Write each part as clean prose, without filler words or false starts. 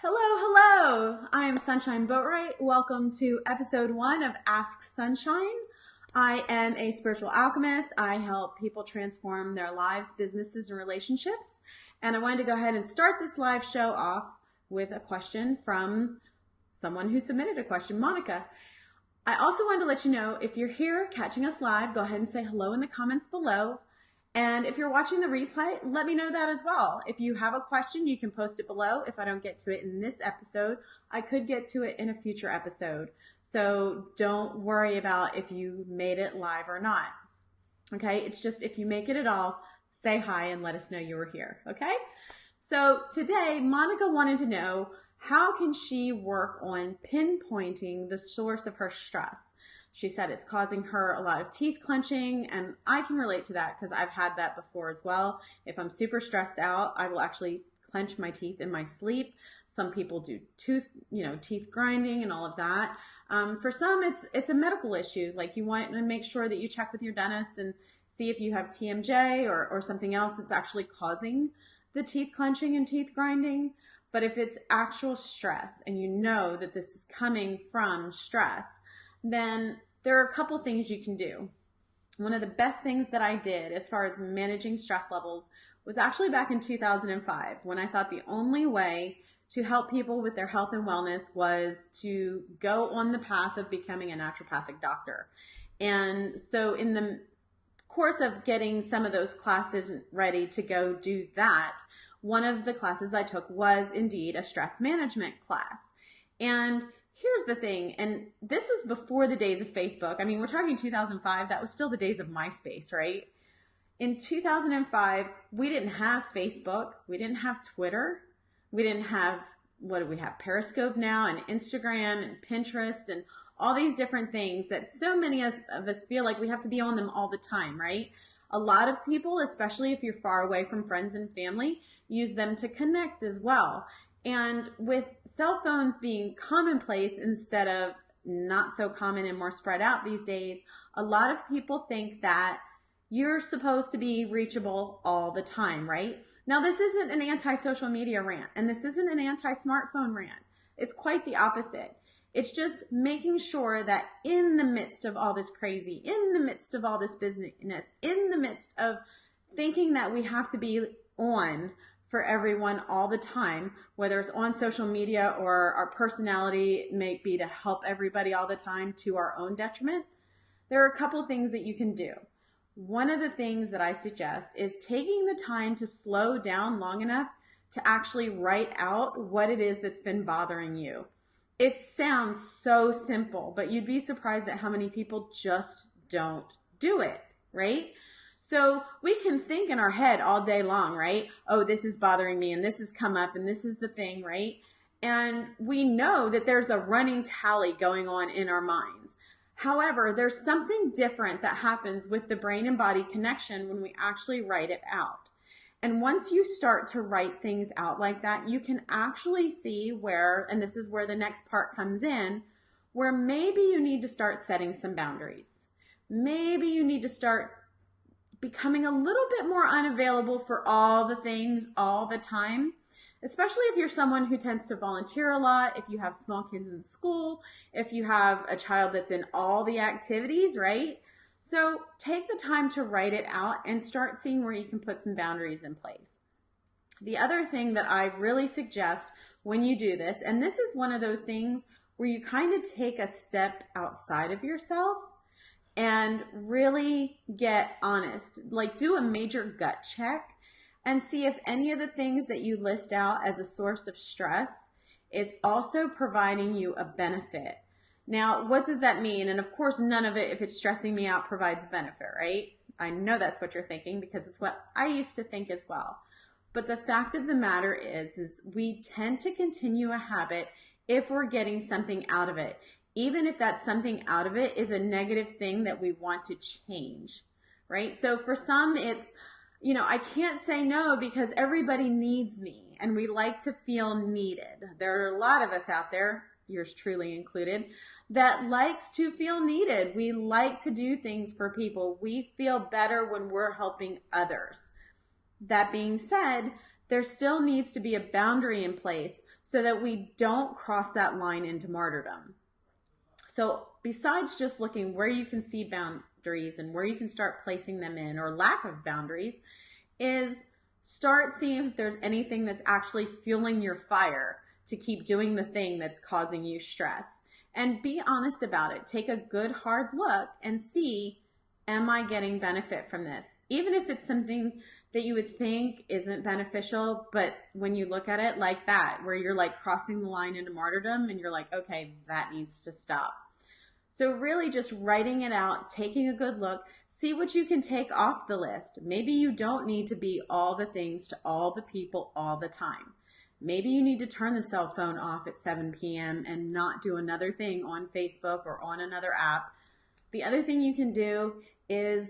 Hello, hello. I am Sunshine Boatwright. Welcome to episode 1 of Ask Sunshine. I am a spiritual alchemist. I help people transform their lives, businesses, and relationships. And I wanted to go ahead and start this live show off with a question from someone who submitted a question, Monica. I also wanted to let you know, if you're here catching us live, go ahead and say hello in the comments below. And if you're watching the replay, let me know that as well. If you have a question, you can post it below. If I don't get to it in this episode, I could get to it in a future episode. So don't worry about if you made it live or not. Okay, it's just if you make it at all, say hi and let us know you were here. Okay, so today Monica wanted to know, how can she work on pinpointing the source of her stress? She said it's causing her a lot of teeth clenching, and I can relate to that because I've had that before as well. If I'm super stressed out, I will actually clench my teeth in my sleep. Some people do teeth grinding and all of that. For some, it's a medical issue. Like, you want to make sure that you check with your dentist and see if you have TMJ or something else that's actually causing the teeth clenching and teeth grinding. But if it's actual stress and you know that this is coming from stress, then there are a couple things you can do. One of the best things that I did as far as managing stress levels was actually back in 2005, when I thought the only way to help people with their health and wellness was to go on the path of becoming a naturopathic doctor. And so in the course of getting some of those classes ready to go do that, one of the classes I took was indeed a stress management class. And here's the thing, and this was before the days of Facebook. I mean, we're talking 2005. That was still the days of MySpace, right? In 2005, we didn't have Facebook. We didn't have Twitter. We didn't have, what do we have? Periscope now, and Instagram and Pinterest and all these different things that so many of us feel like we have to be on them all the time, right? A lot of people, especially if you're far away from friends and family, use them to connect as well. And with cell phones being commonplace instead of not so common and more spread out these days, a lot of people think that you're supposed to be reachable all the time, right? Now, this isn't an anti-social media rant, and this isn't an anti-smartphone rant. It's quite the opposite. It's just making sure that in the midst of all this crazy, in the midst of all this busyness, in the midst of thinking that we have to be on for everyone all the time, whether it's on social media or our personality may be to help everybody all the time to our own detriment, there are a couple things that you can do. One of the things that I suggest is taking the time to slow down long enough to actually write out what it is that's been bothering you. It sounds so simple, but you'd be surprised at how many people just don't do it, right? So we can think in our head all day long, right? Oh, this is bothering me, and this has come up, and this is the thing, right? And we know that there's a running tally going on in our minds. However, there's something different that happens with the brain and body connection when we actually write it out. And once you start to write things out like that, you can actually see where, and this is where the next part comes in, where maybe you need to start setting some boundaries. Maybe you need to start becoming a little bit more unavailable for all the things all the time, especially if you're someone who tends to volunteer a lot, if you have small kids in school, if you have a child that's in all the activities, right? So take the time to write it out and start seeing where you can put some boundaries in place. The other thing that I really suggest when you do this, and this is one of those things where you kind of take a step outside of yourself and really get honest, like do a major gut check and see if any of the things that you list out as a source of stress is also providing you a benefit. Now, what does that mean? And of course, none of it, if it's stressing me out, provides benefit, right? I know that's what you're thinking because it's what I used to think as well. But the fact of the matter is we tend to continue a habit if we're getting something out of it, even if that something out of it is a negative thing that we want to change, right? So for some, it's, I can't say no because everybody needs me and we like to feel needed. There are a lot of us out there, yours truly included, that likes to feel needed. We like to do things for people. We feel better when we're helping others. That being said, there still needs to be a boundary in place so that we don't cross that line into martyrdom. So besides just looking where you can see boundaries and where you can start placing them in, or lack of boundaries, is start seeing if there's anything that's actually fueling your fire to keep doing the thing that's causing you stress. And be honest about it. Take a good hard look and see, am I getting benefit from this? Even if it's something that you would think isn't beneficial, but when you look at it like that, where you're like crossing the line into martyrdom and you're like, okay, that needs to stop. So really just writing it out, taking a good look, see what you can take off the list. Maybe you don't need to be all the things to all the people all the time. Maybe you need to turn the cell phone off at 7 p.m. and not do another thing on Facebook or on another app. The other thing you can do is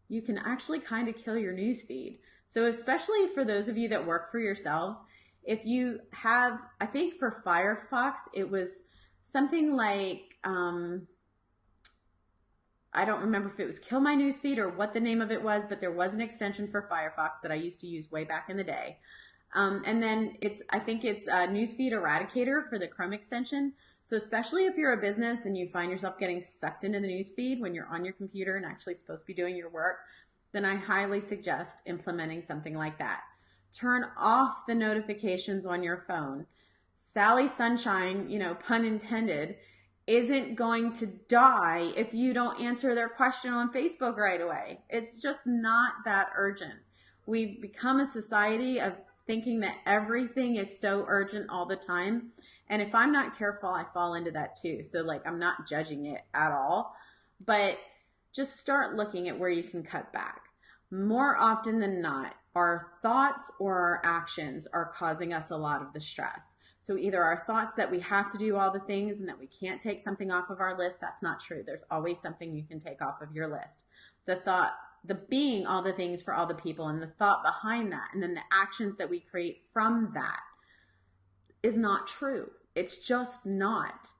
you can actually kind of kill your newsfeed. So especially for those of you that work for yourselves, if you have, I think for Firefox, it was something like, I don't remember if it was Kill My Newsfeed or what the name of it was, but there was an extension for Firefox that I used to use way back in the day. And then I think it's Newsfeed Eradicator for the Chrome extension. So especially if you're a business and you find yourself getting sucked into the newsfeed when you're on your computer and actually supposed to be doing your work, then I highly suggest implementing something like that. Turn off the notifications on your phone. Sally Sunshine, pun intended, isn't going to die if you don't answer their question on Facebook right away. It's just not that urgent. We've become a society of thinking that everything is so urgent all the time. And if I'm not careful, I fall into that too. So I'm not judging it at all, but just start looking at where you can cut back. More often than not, our thoughts or our actions are causing us a lot of the stress. So either our thoughts that we have to do all the things and that we can't take something off of our list, that's not true. There's always something you can take off of your list. The being all the things for all the people and the thought behind that, and then the actions that we create from that is not true. It's just not.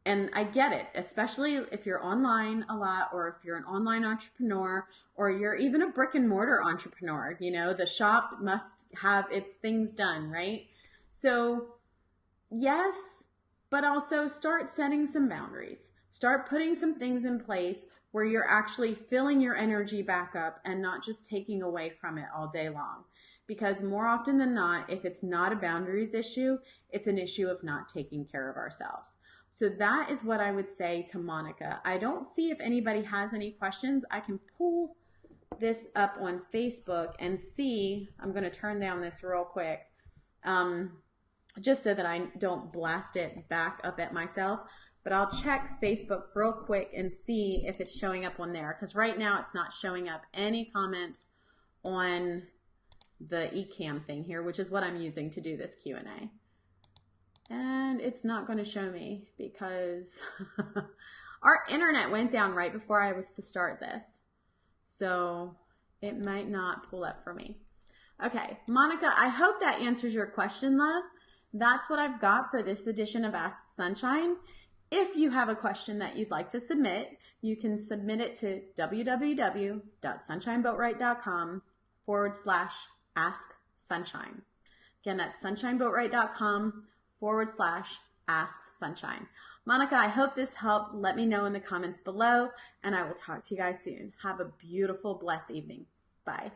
And I get it, especially if you're online a lot, or if you're an online entrepreneur, or you're even a brick and mortar entrepreneur. The shop must have its things done, right? So yes, but also start setting some boundaries. Start putting some things in place where you're actually filling your energy back up and not just taking away from it all day long. Because more often than not, if it's not a boundaries issue, it's an issue of not taking care of ourselves. So that is what I would say to Monica. I don't see if anybody has any questions. I can pull this up on Facebook and see. I'm going to turn down this real quick, just so that I don't blast it back up at myself. But I'll check Facebook real quick and see if it's showing up on there. Because right now it's not showing up any comments on the eCam thing here, which is what I'm using to do this Q&A. And it's not going to show me because our internet went down right before I was to start this. So it might not pull up for me. Okay, Monica, I hope that answers your question, love. That's what I've got for this edition of Ask Sunshine. If you have a question that you'd like to submit, you can submit it to www.sunshineboatwright.com/Ask Sunshine. Again, that's sunshineboatwright.com/Ask Sunshine. Monica, I hope this helped. Let me know in the comments below, and I will talk to you guys soon. Have a beautiful, blessed evening. Bye.